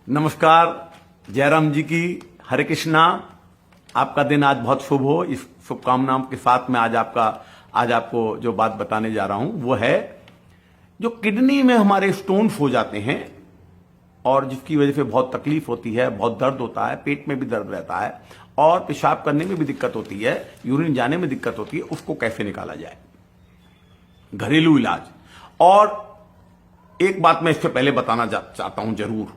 नमस्कार। जयराम जी की हरे कृष्णा। आपका दिन आज बहुत शुभ हो। इस शुभकामनाओं के साथ मैं आज आपको जो बात बताने जा रहा हूं वो है जो किडनी में हमारे स्टोन्स हो जाते हैं और जिसकी वजह से बहुत तकलीफ होती है, बहुत दर्द होता है, पेट में भी दर्द रहता है और पेशाब करने में भी दिक्कत होती है, यूरिन जाने में दिक्कत होती है, उसको कैसे निकाला जाए, घरेलू इलाज। और एक बात मैं इससे पहले बताना चाहता हूं जरूर।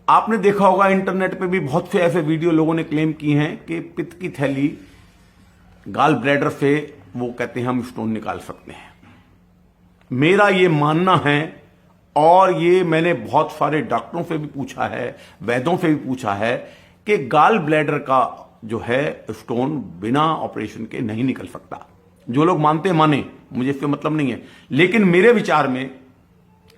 आपने देखा होगा इंटरनेट पे भी बहुत से ऐसे वीडियो लोगों ने क्लेम की हैं कि पित्त की थैली, गाल ब्लैडर से वो कहते हैं हम स्टोन निकाल सकते हैं। मेरा ये मानना है और ये मैंने बहुत सारे डॉक्टरों से भी पूछा है, वैद्यों से भी पूछा है कि गाल ब्लैडर का जो है स्टोन बिना ऑपरेशन के नहीं निकल सकता। जो लोग मानते माने, मुझे इससे मतलब नहीं है, लेकिन मेरे विचार में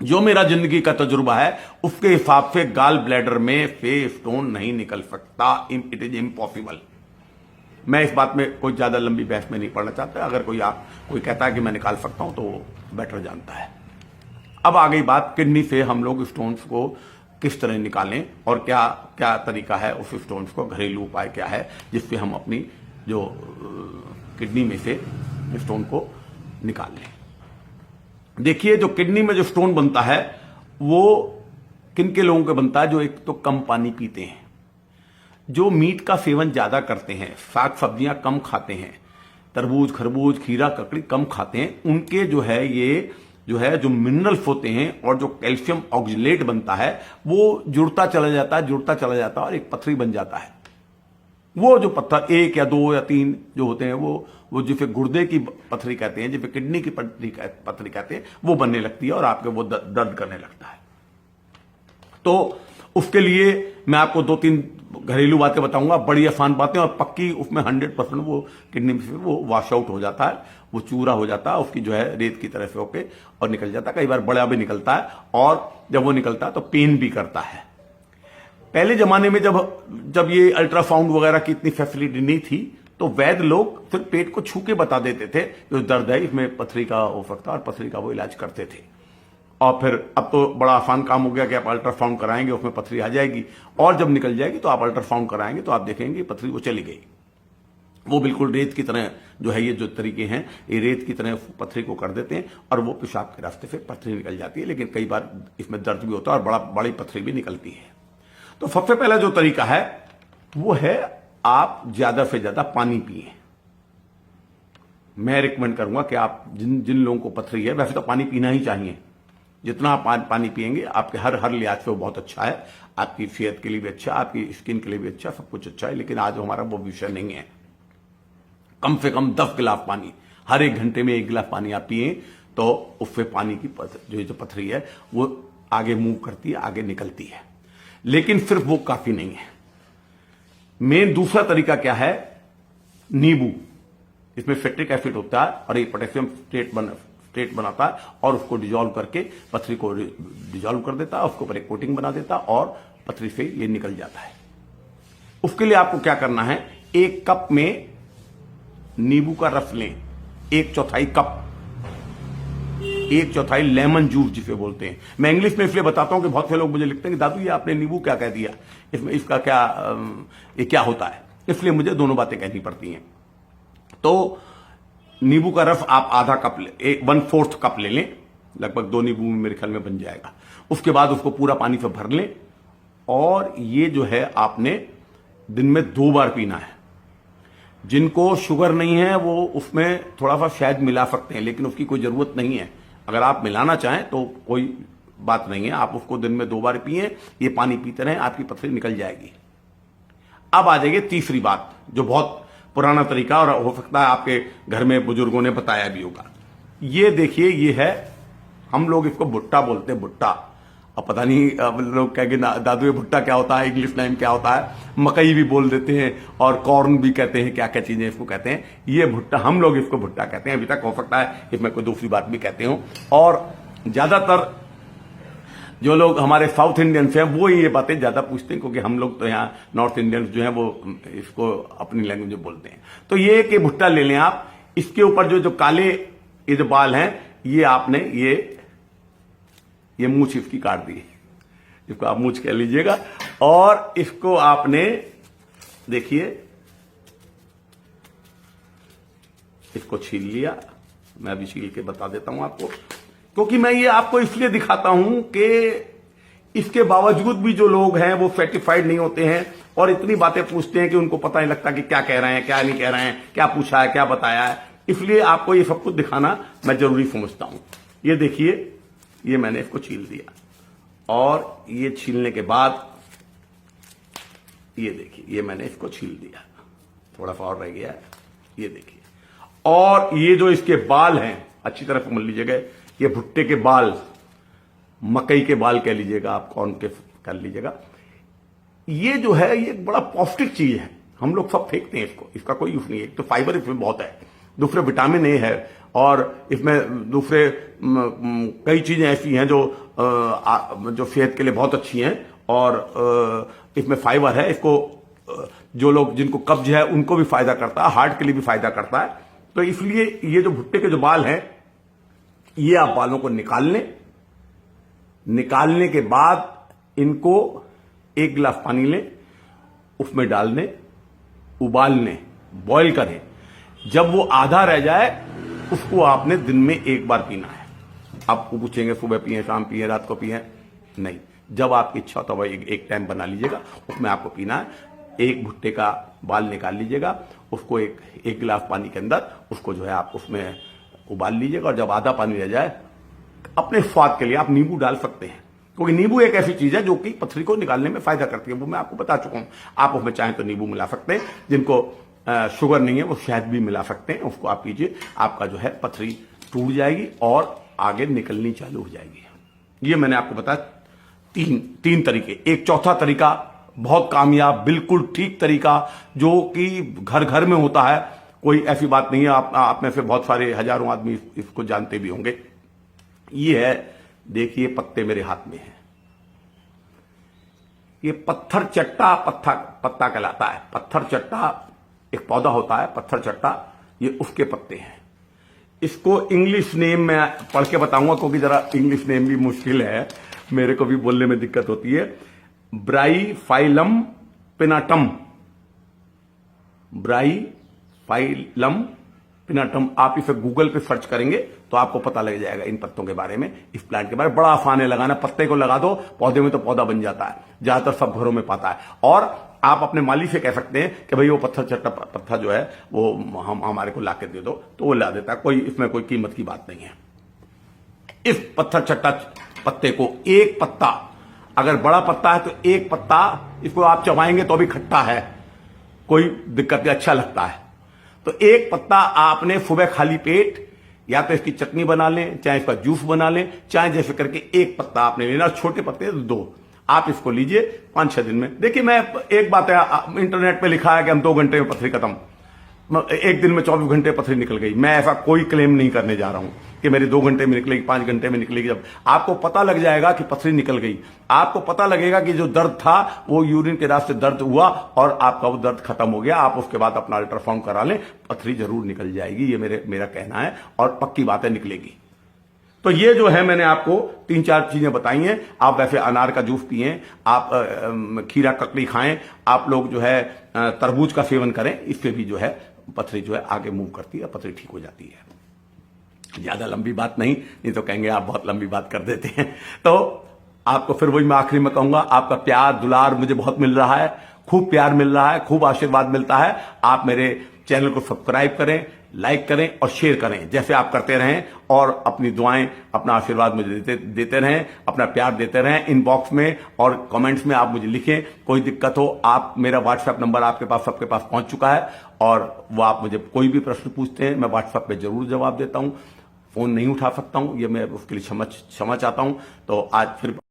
जो मेरा जिंदगी का तजुर्बा है उसके हिसाब से गाल ब्लैडर में से स्टोन नहीं निकल सकता। It is impossible. मैं इस बात में कोई ज्यादा लंबी बहस में नहीं पड़ना चाहता। अगर कोई कहता है कि मैं निकाल सकता हूं तो वो बेटर जानता है। अब आ गई बात किडनी से हम लोग स्टोन्स को किस तरह निकालें और क्या क्या तरीका है उस स्टोन्स को, घरेलू उपाय क्या है जिससे हम अपनी जो किडनी में से स्टोन को निकाल लें। देखिए, जो किडनी में जो स्टोन बनता है वो किन के लोगों के बनता है? जो एक तो कम पानी पीते हैं, जो मीट का सेवन ज्यादा करते हैं, साग सब्जियां कम खाते हैं, तरबूज खरबूज खीरा ककड़ी कम खाते हैं, उनके जो मिनरल्स होते हैं और जो कैल्शियम ऑक्सलेट बनता है वो जुड़ता चला जाता है और एक पथरी बन जाता है। वो जो पत्थर 1 या 2 या 3 जो होते हैं वो जिसे गुर्दे की पथरी कहते हैं, जिसे किडनी की पथरी कहते हैं, वो बनने लगती है और आपके वो दर्द करने लगता है। तो उसके लिए मैं आपको 2-3 घरेलू बातें बताऊंगा, बड़ी आसान बातें और पक्की। उसमें 100% वो किडनी में वो वॉश आउट हो जाता है, वो चूरा हो जाता है, उसकी जो है रेत की तरह से होके और निकल जाता है। कई बार बड़ा भी निकलता है और जब वो निकलता है तो पेन भी करता है। पहले जमाने में जब ये अल्ट्रासाउंड वगैरह की इतनी फैसिलिटी नहीं थी तो वैद्य लोग सिर्फ पेट को छू के बता देते थे कि दर्द है, इसमें पथरी का हो सकता है, और पथरी का वो इलाज करते थे। और फिर अब तो बड़ा आसान काम हो गया कि आप अल्ट्रासाउंड कराएंगे, उसमें पथरी आ जाएगी और जब निकल जाएगी तो आप अल्ट्रासाउंड कराएंगे तो आप देखेंगे पथरी वो चली गई। वो बिल्कुल रेत की तरह जो है, ये जो तरीके हैं ये रेत की तरह पथरी को कर देते हैं और वो पेशाब के रास्ते से पथरी निकल जाती है। लेकिन कई बार इसमें दर्द भी होता है और बड़ी पथरी भी निकलती है। तो सबसे पहला जो तरीका है वो है आप ज्यादा से ज्यादा पानी पिए। मैं रिकमेंड करूंगा कि आप जिन लोगों को पथरी है, वैसे तो पानी पीना ही चाहिए। जितना आप पानी पिएंगे आपके हर लिहाज से वो बहुत अच्छा है। आपकी सेहत के लिए भी अच्छा, आपकी स्किन के लिए भी अच्छा, सब कुछ अच्छा है। लेकिन आज हमारा वो विषय नहीं है। कम से कम 10 गिलास पानी, हर 1 घंटे में 1 गिलास पानी आप पिए तो उससे पानी की जो पथरी है वो आगे मूव करती है, आगे निकलती है। लेकिन सिर्फ वो काफी नहीं है। मेन दूसरा तरीका क्या है? नींबू। इसमें सिट्रिक एसिड होता है और एक पोटेशियम स्टेट बनाता है और उसको डिजोल्व करके पथरी को डिजोल्व कर देता है, उसके ऊपर एक कोटिंग बना देता है और पथरी से ये निकल जाता है। उसके लिए आपको क्या करना है? 1 कप में नींबू का रस लें, 1/4 कप, 1/4 लेमन जूस जिसे बोलते हैं। मैं इंग्लिश में इसलिए बताता हूं कि बहुत से लोग मुझे लिखते हैं कि दादू ये आपने नींबू क्या कह दिया, इसमें इसका ये क्या होता है, इसलिए मुझे दोनों बातें कहनी पड़ती हैं। तो नींबू का रस आप आधा कप 1/4 कप ले लें, लगभग 2 नींबू में मेरे ख्याल में बन जाएगा। उसके बाद उसको पूरा पानी से भर लें और ये जो है आपने दिन में 2 बार पीना है। जिनको शुगर नहीं है वो उसमें थोड़ा सा शायद मिला सकते हैं, लेकिन उसकी कोई जरूरत नहीं है। अगर आप मिलाना चाहें तो कोई बात नहीं है, आप उसको दिन में 2 बार पिए, ये पानी पीते रहें, आपकी पथरी निकल जाएगी। अब आ जाइए तीसरी बात, जो बहुत पुराना तरीका और हो सकता है आपके घर में बुजुर्गों ने बताया भी होगा। ये देखिए, ये है, हम लोग इसको भुट्टा बोलते हैं, भुट्टा। अब पता नहीं अब लोग कहेंगे दादू ये भुट्टा क्या होता है, इंग्लिश नेम क्या होता है। मकई भी बोल देते हैं और कॉर्न भी कहते हैं, क्या क्या चीजें इसको कहते हैं। ये भुट्टा, हम लोग इसको भुट्टा कहते हैं। अभी तक हो सकता है इसमें कोई दूसरी बात भी कहते हो। और ज्यादातर जो लोग हमारे साउथ इंडियंस हैं वो ये बातें ज्यादा पूछते हैं, क्योंकि हम लोग तो यहाँ नॉर्थ इंडियंस जो हैं वो इसको अपनी लैंग्वेज में बोलते हैं। तो ये कि भुट्टा ले लें आप, इसके ऊपर जो काले ये जो बाल हैं ये आपने ये मूछ इसकी काट दी। इसको आप मूछ कह लीजिएगा। और इसको आपने देखिए, इसको छील लिया। मैं अभी छील के बता देता हूं आपको, क्योंकि मैं ये आपको इसलिए दिखाता हूं कि इसके बावजूद भी जो लोग हैं वो सेटिस्फाइड नहीं होते हैं और इतनी बातें पूछते हैं कि उनको पता नहीं लगता कि क्या कह रहे हैं, क्या नहीं कह रहे हैं, क्या पूछा है, क्या बताया है। इसलिए आपको ये सब कुछ दिखाना मैं जरूरी समझता हूं। ये देखिए, ये मैंने इसको छील दिया और ये छीलने के बाद ये देखिए, ये मैंने इसको छील दिया, थोड़ा सा और रह गया है, ये देखिए। और ये जो इसके बाल हैं, अच्छी तरह समझ लीजिएगा, ये भुट्टे के बाल, मकई के बाल कह लीजिएगा आप, कौन के कर लीजिएगा, ये जो है ये एक बड़ा पौष्टिक चीज है। हम लोग सब फेंकते हैं इसको, इसका कोई यूज नहीं है। एक तो फाइबर इसमें बहुत है, दूसरे विटामिन ए है, और इसमें दूसरे कई चीजें ऐसी हैं जो सेहत के लिए बहुत अच्छी हैं। और इसमें फाइबर है, इसको जो लोग जिनको कब्ज है उनको भी फायदा करता है, हार्ट के लिए भी फायदा करता है। तो इसलिए ये जो भुट्टे के जो बाल हैं, ये आप बालों को निकालने के बाद इनको एक गिलास पानी लें, उसमें डालने, उबालने, बॉईल करें। जब वो आधा रह जाए उसको आपने दिन में एक बार पीना है। आपको पूछेंगे सुबह पिए, शाम पिए, रात को पिए, नहीं, जब आपकी इच्छा हो तब एक टाइम बना लीजिएगा, उसमें आपको पीना है। एक भुट्टे का बाल निकाल लीजिएगा, उसको एक गिलास पानी के अंदर उसको जो है आप उसमें उबाल लीजिएगा। और जब आधा पानी रह जाए, अपने स्वाद के लिए आप नींबू डाल सकते हैं, क्योंकि नींबू एक ऐसी चीज है जो कि पथरी को निकालने में फायदा करती है। वो मैं आपको बता चुका हूं। आप उसमें चाहें तो नींबू मिला सकते हैं, जिनको शुगर नहीं है वो शहद भी मिला सकते हैं, उसको आप पीजिए। आपका जो है पथरी टूट जाएगी और आगे निकलनी चालू हो जाएगी। ये मैंने आपको बताया तीन तरीके। एक चौथा तरीका बहुत कामयाब, बिल्कुल ठीक तरीका, जो कि घर घर में होता है, कोई ऐसी बात नहीं है। आप में से बहुत सारे हजारों आदमी इसको जानते भी होंगे। ये है, देखिए पत्ते मेरे हाथ में हैं, ये पत्थर चट्टा पत्ता कहलाता है। पत्थर चट्टा एक पौधा होता है, पत्थर चट्टा, ये उसके पत्ते हैं। इसको इंग्लिश नेम में पढ़ के बताऊंगा, क्योंकि जरा इंग्लिश नेम भी मुश्किल है, मेरे को भी बोलने में दिक्कत होती है। ब्राईफाइलम पिनाटम, ब्राईफाइलम पिनाटम। आप इसे गूगल पे सर्च करेंगे तो आपको पता लग जाएगा इन पत्तों के बारे में, इस प्लांट के बारे में। बड़ा आसान है लगाना, पत्ते को लगा दो पौधे में तो पौधा बन जाता है, ज्यादातर सब घरों में पाता है। और आप अपने माली से कह सकते हैं कि भाई वो पत्थर चट्टा पत्ता जो है वो हमारे को ला के दे दो, तो वो ला देता है। कोई इसमें कोई कीमत की बात नहीं है। इस पत्थर चट्टा पत्ते को, एक पत्ता, अगर बड़ा पत्ता है तो एक पत्ता, इसको आप चबाएंगे तो भी खट्टा है, कोई दिक्कत नहीं, अच्छा लगता है। तो एक पत्ता आपने सुबह खाली पेट या तो इसकी चटनी बना लें, चाहे इसका जूस बना लें, चाहे जैसे करके एक पत्ता आपने लेना, छोटे पत्ते दो, आप इसको लीजिए 5-6 दिन में। देखिए, मैं एक बात है, इंटरनेट पे लिखा है कि हम 2 घंटे में पथरी खत्म, एक दिन में 24 घंटे पथरी निकल गई। मैं ऐसा कोई क्लेम नहीं करने जा रहा हूं कि मेरी 2 घंटे में निकलेगी, 5 घंटे में निकलेगी। जब आपको पता लग जाएगा कि पथरी निकल गई, आपको पता लगेगा कि जो दर्द था वो यूरिन के रास्ते दर्द हुआ और आपका वो दर्द खत्म हो गया, आप उसके बाद अपना अल्ट्रासाउंड करा लें, पथरी जरूर निकल जाएगी। ये मेरा कहना है और पक्की बात है, निकलेगी। तो ये जो है मैंने आपको 3-4 चीजें बताई हैं। आप वैसे अनार का जूस पिएं, आप खीरा ककड़ी खाएं, आप लोग जो है तरबूज का सेवन करें, इससे भी जो है पथरी जो है आगे मूव करती है, पथरी ठीक हो जाती है। ज्यादा लंबी बात नहीं तो कहेंगे आप बहुत लंबी बात कर देते हैं। तो आपको फिर वही मैं आखिरी में कहूंगा, आपका प्यार दुलार मुझे बहुत मिल रहा है, खूब प्यार मिल रहा है, खूब आशीर्वाद मिलता है। आप मेरे चैनल को सब्सक्राइब करें, लाइक करें और शेयर करें, जैसे आप करते रहें, और अपनी दुआएं, अपना आशीर्वाद मुझे देते रहें, अपना प्यार देते रहें। इनबॉक्स में और कमेंट्स में आप मुझे लिखें, कोई दिक्कत हो, आप, मेरा व्हाट्सएप नंबर आपके पास, सबके पास पहुंच चुका है, और वो आप मुझे कोई भी प्रश्न पूछते हैं, मैं व्हाट्सएप पे जरूर जवाब देता हूं। फोन नहीं उठा सकता हूं, ये मैं उसके लिए क्षमा चाहता हूं। तो आज फिर